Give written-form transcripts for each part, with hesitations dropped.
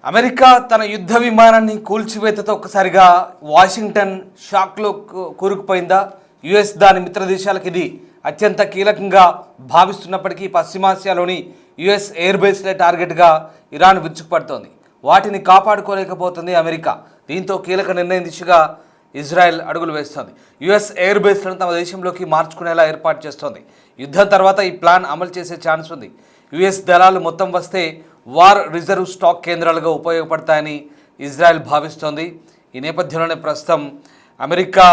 America తన యుద్ధ విమానాన్ని కూల్చివేతతో ఒక్కసారిగా వాషింగ్టన్ షాక్లో కూరుకుపోయిందా? యుఎస్ దాని మిత్ర దేశాలకు ఇది అత్యంత కీలకంగా భావిస్తున్నప్పటికీ పశ్చిమాసియాలోని యుఎస్ ఎయిర్ బేస్లే టార్గెట్గా ఇరాన్ విరుచుకుపడుతోంది. వాటిని కాపాడుకోలేకపోతుంది అమెరికా. దీంతో కీలక నిర్ణయం దిశగా ఇజ్రాయెల్ అడుగులు వేస్తోంది. యుఎస్ ఎయిర్ బేస్లను తమ దేశంలోకి మార్చుకునేలా ఏర్పాటు చేస్తోంది. యుద్ధం తర్వాత ఈ ప్లాన్ అమలు చేసే ఛాన్స్ ఉంది. యుఎస్ దళాలు మొత్తం వస్తే వార్ రిజర్వ్ స్టాక్ కేంద్రాలుగా ఉపయోగపడతాయని ఇజ్రాయెల్ భావిస్తోంది. ఈ నేపథ్యంలోనే ప్రస్తుతం అమెరికా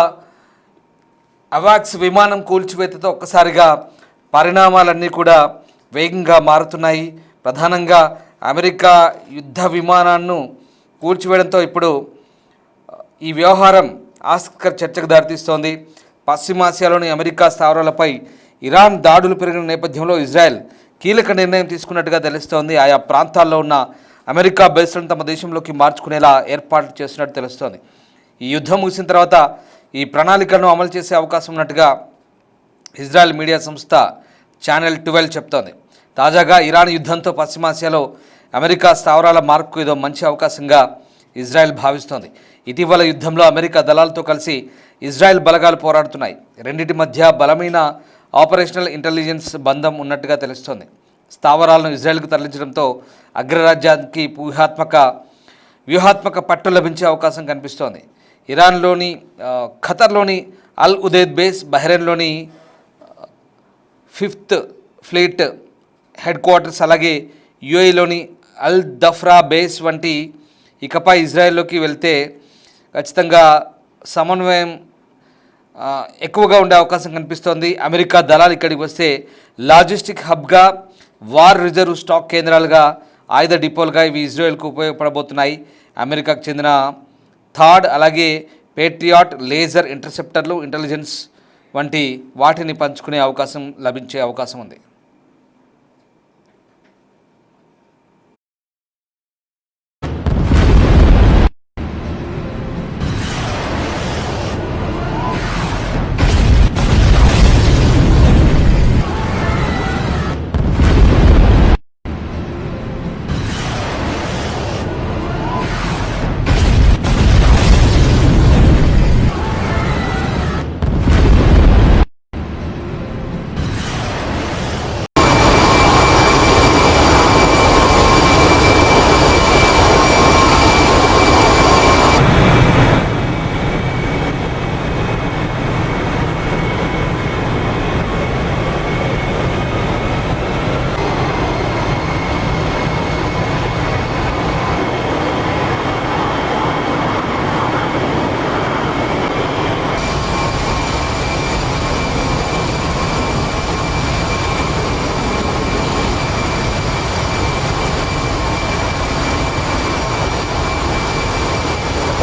అవాక్స్ విమానం కూల్చివేతతో ఒక్కసారిగా పరిణామాలన్నీ కూడా వేగంగా మారుతున్నాయి. ప్రధానంగా అమెరికా యుద్ధ విమానాన్ని కూల్చివేయడంతో ఇప్పుడు ఈ వ్యవహారం ఆసక్తికర చర్చకు దారితీస్తోంది. పశ్చిమాసియాలోని అమెరికా స్థావరాలపై ఇరాన్ దాడులు పెరిగిన నేపథ్యంలో ఇజ్రాయెల్ కీలక నిర్ణయం తీసుకున్నట్టుగా తెలుస్తోంది. ఆయా ప్రాంతాల్లో ఉన్న అమెరికా బేస్లను తమ దేశంలోకి మార్చుకునేలా ఏర్పాట్లు చేస్తున్నట్టు తెలుస్తోంది. ఈ యుద్ధం ముగిసిన తర్వాత ఈ ప్రణాళికలను అమలు చేసే అవకాశం ఉన్నట్టుగా ఇజ్రాయెల్ మీడియా సంస్థ ఛానల్ 12 చెప్తోంది. తాజాగా ఇరాన్ యుద్ధంతో పశ్చిమాసియాలో అమెరికా స్థావరాల మార్పుకు ఇదో మంచి అవకాశంగా ఇజ్రాయెల్ భావిస్తోంది. ఇటీవల యుద్ధంలో అమెరికా దళాలతో కలిసి ఇజ్రాయెల్ బలగాలు పోరాడుతున్నాయి. రెండింటి మధ్య బలమైన ఆపరేషనల్ ఇంటెలిజెన్స్ బంధం ఉన్నట్టుగా తెలుస్తోంది. స్థావరాలను ఇజ్రాయెల్కు తరలించడంతో అగ్రరాజ్యానికి వ్యూహాత్మక పట్టు లభించే అవకాశం కనిపిస్తోంది. ఇరాన్లోని ఖతర్లోని అల్ ఉదైద్ బేస్, బహ్రెయిన్లోని 5th ఫ్లీట్ హెడ్ క్వార్టర్స్, అలాగే యుఏఈలోని అల్ దఫ్రా బేస్ వంటి ఇకపై ఇజ్రాయెల్లోకి వెళ్తే ఖచ్చితంగా సమన్వయం ఎక్కువగా ఉండే అవకాశం కనిపిస్తోంది. అమెరికా దళాలు ఇక్కడికి వస్తే లాజిస్టిక్ హబ్గా, వార్ రిజర్వ్ స్టాక్ కేంద్రాలుగా, ఆయుధ డిపోలుగా ఇవి ఇజ్రాయెల్కు ఉపయోగపడబోతున్నాయి. అమెరికాకు చెందిన థాడ్, అలాగే పేట్రియాట్ లేజర్ ఇంటర్సెప్టర్లు, ఇంటెలిజెన్స్ వంటి వాటిని పంచుకునే అవకాశం లభించే అవకాశం ఉంది.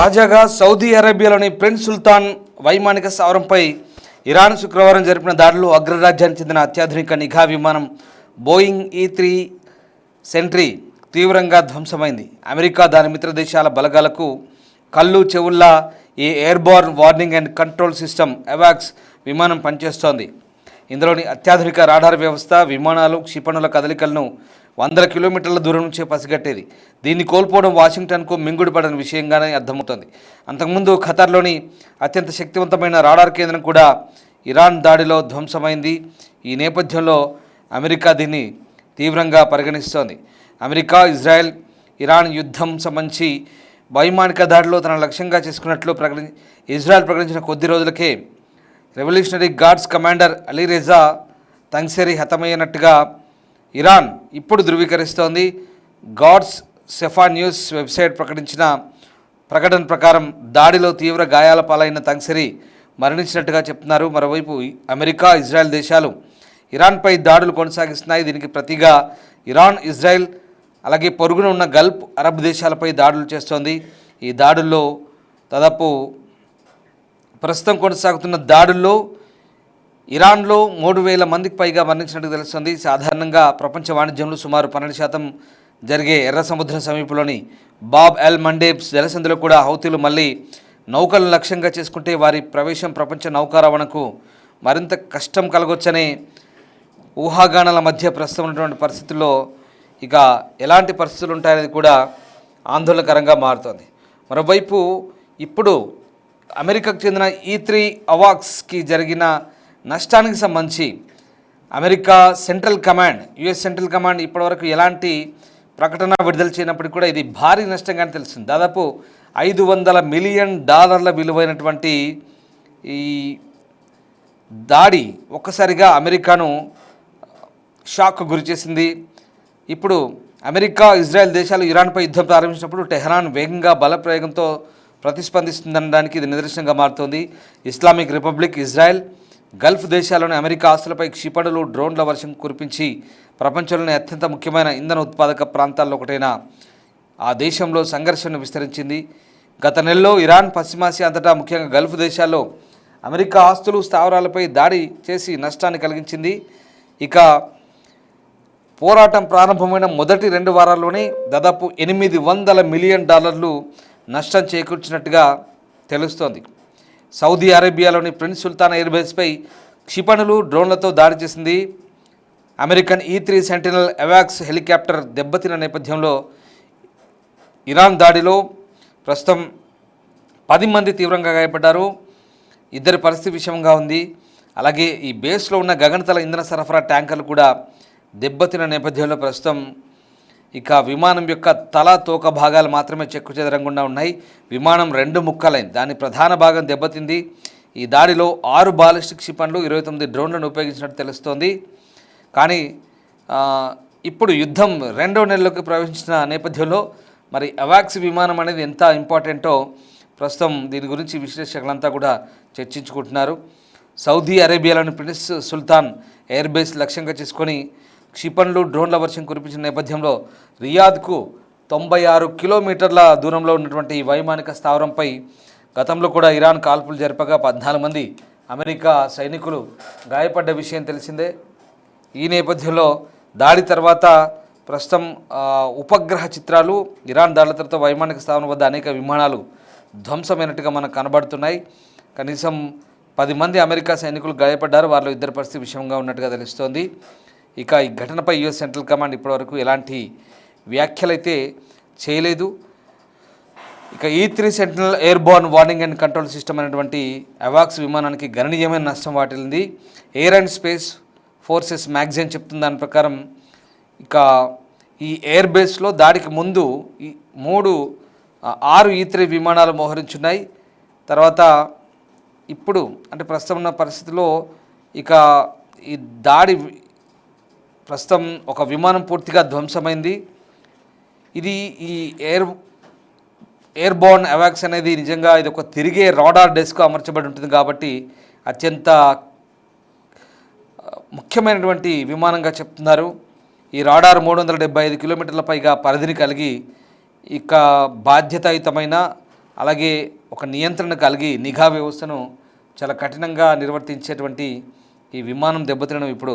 తాజాగా సౌదీ అరేబియాలోని ప్రిన్స్ సుల్తాన్ వైమానిక స్థావరంపై ఇరాన్ శుక్రవారం జరిపిన దాడిలో అగ్రరాజ్యానికి చెందిన అత్యాధునిక నిఘా విమానం బోయింగ్ E-3 సెంట్రీ తీవ్రంగా ధ్వంసమైంది. అమెరికా దాని మిత్ర దేశాల బలగాలకు కళ్ళు చెవుల్లా ఈ airborne warning and control system అవాక్స్ విమానం పనిచేస్తోంది. ఇందులోని అత్యాధునిక రాడార్ వ్యవస్థ విమానాలు, క్షిపణుల కదలికలను 100 కిలోమీటర్ల దూరం నుంచే పసిగట్టేది. దీన్ని కోల్పోవడం వాషింగ్టన్కు మింగుడు పడని విషయంగానే అర్థమవుతోంది. అంతకుముందు ఖతర్లోని అత్యంత శక్తివంతమైన రాడార్ కేంద్రం కూడా ఇరాన్ దాడిలో ధ్వంసమైంది. ఈ నేపథ్యంలో అమెరికా దీన్ని తీవ్రంగా పరిగణిస్తోంది. అమెరికా, ఇజ్రాయెల్ ఇరాన్ యుద్ధం సంబంధించి వైమానిక దాడిలో తన లక్ష్యంగా చేసుకున్నట్లు ఇజ్రాయెల్ ప్రకటించిన కొద్ది రోజులకే revolutionary guards commander Alireza Tangsiri హతమయ్యినట్టుగా ఇరాన్ ఇప్పుడు ధృవీకరిస్తోంది. గార్డ్స్ సెఫా న్యూస్ వెబ్సైట్ ప్రకటించిన ప్రకటన ప్రకారం దాడిలో తీవ్ర గాయాల పాలైన తంగ్సెరీ మరణించినట్టుగా చెప్తున్నారు. మరోవైపు అమెరికా, ఇజ్రాయెల్ దేశాలు ఇరాన్పై దాడులు కొనసాగిస్తున్నాయి. దీనికి ప్రతిగా ఇరాన్, ఇజ్రాయెల్ అలాగే పొరుగున ఉన్న గల్ఫ్ అరబ్ దేశాలపై దాడులు చేస్తోంది. ఈ దాడుల్లో దాదాపు ప్రస్తుతం కొనసాగుతున్న దాడుల్లో ఇరాన్లో 3,000 మందికి పైగా మరణించినట్టు తెలుస్తుంది. సాధారణంగా ప్రపంచ వాణిజ్యంలో సుమారు 12% జరిగే ఎర్ర సముద్రం సమీపంలోని బాబ్ ఎల్ మండేబ్ జలసంధిలో కూడా హౌతీలు మళ్ళీ నౌకలను లక్ష్యంగా చేసుకుంటే వారి ప్రవేశం ప్రపంచ నౌకా రవాణాకు మరింత కష్టం కలగొచ్చనే ఊహాగానాల మధ్య ప్రస్తుతం ఉన్నటువంటి పరిస్థితుల్లో ఇక ఎలాంటి పరిస్థితులు ఉంటాయనేది కూడా ఆందోళనకరంగా మారుతోంది. మరోవైపు ఇప్పుడు అమెరికాకు చెందిన E3 అవాక్స్కి జరిగిన నష్టానికి సంబంధించి America central command, US central command ఇప్పటివరకు ఎలాంటి ప్రకటన విడుదల చేయనప్పటికీ కూడా ఇది భారీ నష్టంగానే తెలిసింది. దాదాపు $500 మిలియన్ విలువైనటువంటి ఈ దాడి ఒక్కసారిగా అమెరికాను షాక్ గురి చేసింది. ఇప్పుడు అమెరికా, ఇజ్రాయెల్ దేశాలు ఇరాన్పై యుద్ధం ప్రారంభించినప్పుడు టెహ్రాన్ వేగంగా బలప్రయోగంతో ప్రతిస్పందిస్తుందనడానికి ఇది నిదర్శనంగా మారుతోంది. ఇస్లామిక్ రిపబ్లిక్, ఇజ్రాయెల్, గల్ఫ్ దేశాల్లోని అమెరికా ఆస్తులపై క్షిపణులు, డ్రోన్ల వర్షం కురిపించి ప్రపంచంలోని అత్యంత ముఖ్యమైన ఇంధన ఉత్పాదక ప్రాంతాల్లో ఒకటైన ఆ దేశంలో సంఘర్షణ విస్తరించింది. గత నెలలో ఇరాన్, పశ్చిమాసియా అంతటా ముఖ్యంగా గల్ఫ్ దేశాల్లో అమెరికా ఆస్తులు, స్థావరాలపై దాడి చేసి నష్టాన్ని కలిగించింది. ఇక పోరాటం ప్రారంభమైన మొదటి 2 వారాల్లోనే దాదాపు $800 మిలియన్ నష్టం చేకూర్చినట్టుగా తెలుస్తోంది. సౌదీ అరేబియాలోని ప్రిన్స్ సుల్తాన్ ఎయిర్బేస్పై క్షిపణులు, డ్రోన్లతో దాడి చేసింది. అమెరికన్ E3 సెంటినల్ అవాక్స్ హెలికాప్టర్ దెబ్బతిన్న నేపథ్యంలో ఇరాన్ దాడిలో ప్రస్తుతం 10 మంది తీవ్రంగా గాయపడ్డారు. 2 పరిస్థితి విషమంగా ఉంది. అలాగే ఈ బేస్లో ఉన్న గగనతల ఇంధన సరఫరా ట్యాంకర్లు కూడా దెబ్బతిన్న నేపథ్యంలో ప్రస్తుతం ఇక విమానం యొక్క తల, తోక భాగాలు మాత్రమే చెక్కుచెదరంగా ఉన్నాయి. విమానం 2 ముక్కలైంది. దాని ప్రధాన భాగం దెబ్బతింది. ఈ దాడిలో 6 బాలిస్టిక్ క్షిపణులు, 29 డ్రోన్లను ఉపయోగించినట్టు తెలుస్తోంది. కానీ ఇప్పుడు యుద్ధం 2వ నెలలోకి ప్రవేశించిన నేపథ్యంలో మరి అవాక్స్ విమానం అనేది ఎంత ఇంపార్టెంటో ప్రస్తుతం దీని గురించి విశ్లేషకులంతా కూడా చర్చించుకుంటున్నారు. సౌదీ అరేబియాలోని ప్రిన్స్ సుల్తాన్ ఎయిర్బేస్ లక్ష్యంగా చేసుకొని క్షిపణులు, డ్రోన్ల వర్షం కురిపించిన నేపథ్యంలో రియాద్కు 96 కిలోమీటర్ల దూరంలో ఉన్నటువంటి ఈ వైమానిక స్థావరంపై గతంలో కూడా ఇరాన్ కాల్పులు జరపగా 14 మంది అమెరికా సైనికులు గాయపడ్డ విషయం తెలిసిందే. ఈ నేపథ్యంలో దాడి తర్వాత ప్రస్తుతం ఉపగ్రహ చిత్రాలు, ఇరాన్ దాడుల తర్వాత వైమానిక స్థావరం వద్ద అనేక విమానాలు ధ్వంసమైనట్టుగా మనకు కనబడుతున్నాయి. కనీసం 10 మంది అమెరికా సైనికులు గాయపడ్డారు. వారిలో 2 పరిస్థితి విషమంగా ఉన్నట్టుగా తెలుస్తోంది. ఇక ఈ ఘటనపై యుఎస్ సెంట్రల్ కమాండ్ ఇప్పటివరకు ఎలాంటి వ్యాఖ్యలైతే చేయలేదు. ఇక E3 sentinel airborne warning and control system అనేటువంటి అవాక్స్ విమానానికి గణనీయమైన నష్టం వాటిల్లింది. Air and space forces magazine చెప్తున్న దాని ప్రకారం ఇక ఈ ఎయిర్ బేస్లో దాడికి ముందు ఈ 6 E3 విమానాలు మోహరించున్నాయి. తర్వాత ఇప్పుడు అంటే ప్రస్తుతం ఉన్న పరిస్థితిలో ఇక ఈ దాడి ప్రస్తుతం ఒక విమానం పూర్తిగా ధ్వంసమైంది. ఇది ఈ ఎయిర్బోర్న్ అవాక్స్ అనేది నిజంగా ఇది ఒక తిరిగే రాడార్ డెస్క్ అమర్చబడి ఉంటుంది కాబట్టి అత్యంత ముఖ్యమైనటువంటి విమానంగా చెప్తున్నారు. ఈ రాడార్ 375 కిలోమీటర్ల పైగా పరిధిని కలిగి ఇక బాధ్యతాయుతమైన అలాగే ఒక నియంత్రణ కలిగి నిఘా వ్యవస్థను చాలా కఠినంగా నిర్వర్తించేటువంటి ఈ విమానం దెబ్బతినడం ఇప్పుడు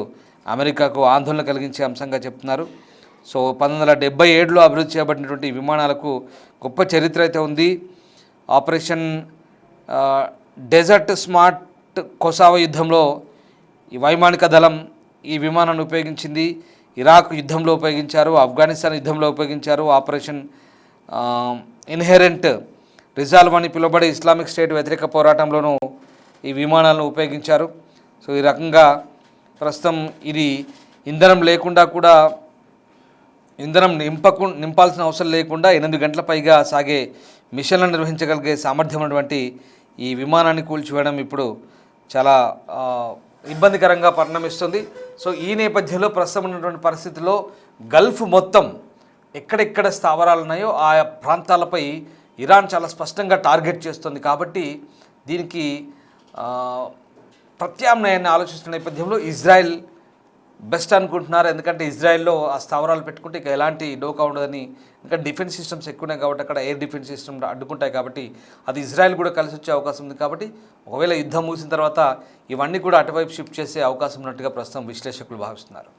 అమెరికాకు ఆందోళన కలిగించే అంశంగా చెప్తున్నారు. సో 1977లో అభివృద్ధి చేయబడినటువంటి విమానాలకు గొప్ప చరిత్ర అయితే ఉంది. ఆపరేషన్ డెజర్ట్ స్మార్ట్ కొసావ యుద్ధంలో ఈ వైమానిక దళం ఈ విమానాన్ని ఉపయోగించింది. ఇరాక్ యుద్ధంలో ఉపయోగించారు, ఆఫ్ఘనిస్తాన్ యుద్ధంలో ఉపయోగించారు. ఆపరేషన్ ఇన్హెరెంట్ రిజాల్వ్ అని పిలువబడే ఇస్లామిక్ స్టేట్ వ్యతిరేక పోరాటంలోనూ ఈ విమానాలను ఉపయోగించారు. సో ఈ రకంగా ప్రస్తుతం ఇది ఇంధనం లేకుండా కూడా ఇంధనం నింపాల్సిన అవసరం లేకుండా 8 గంటల పైగా సాగే మిషన్లను నిర్వహించగలిగే సామర్థ్యం ఉన్నటువంటి ఈ విమానాన్ని కూల్చివేయడం ఇప్పుడు చాలా ఇబ్బందికరంగా పరిణమిస్తుంది. సో ఈ నేపథ్యంలో ప్రస్తుతం ఉన్నటువంటి పరిస్థితుల్లో గల్ఫ్ మొత్తం ఎక్కడెక్కడ స్థావరాలు ఉన్నాయో ఆ ప్రాంతాలపై ఇరాన్ చాలా స్పష్టంగా టార్గెట్ చేస్తుంది. కాబట్టి దీనికి ప్రత్యామ్నాయాన్ని ఆలోచిస్తున్న నేపథ్యంలో ఇజ్రాయెల్ బెస్ట్ అనుకుంటున్నారు. ఎందుకంటే ఇజ్రాయెల్లో ఆ స్థావరాలు పెట్టుకుంటే ఇక ఎలాంటి డోకా ఉండదని, ఇంకా డిఫెన్స్ సిస్టమ్స్ ఎక్కువ ఉన్నాయి కాబట్టి అక్కడ ఎయిర్ డిఫెన్స్ సిస్టమ్ అడ్డుకుంటాయి కాబట్టి అది ఇజ్రాయెల్ కూడా కలిసి వచ్చే అవకాశం ఉంది. కాబట్టి ఒకవేళ యుద్ధం ముగిసిన తర్వాత ఇవన్నీ కూడా అటువైపు షిఫ్ట్ చేసే అవకాశం ఉన్నట్టుగా ప్రస్తుతం విశ్లేషకులు భావిస్తున్నారు.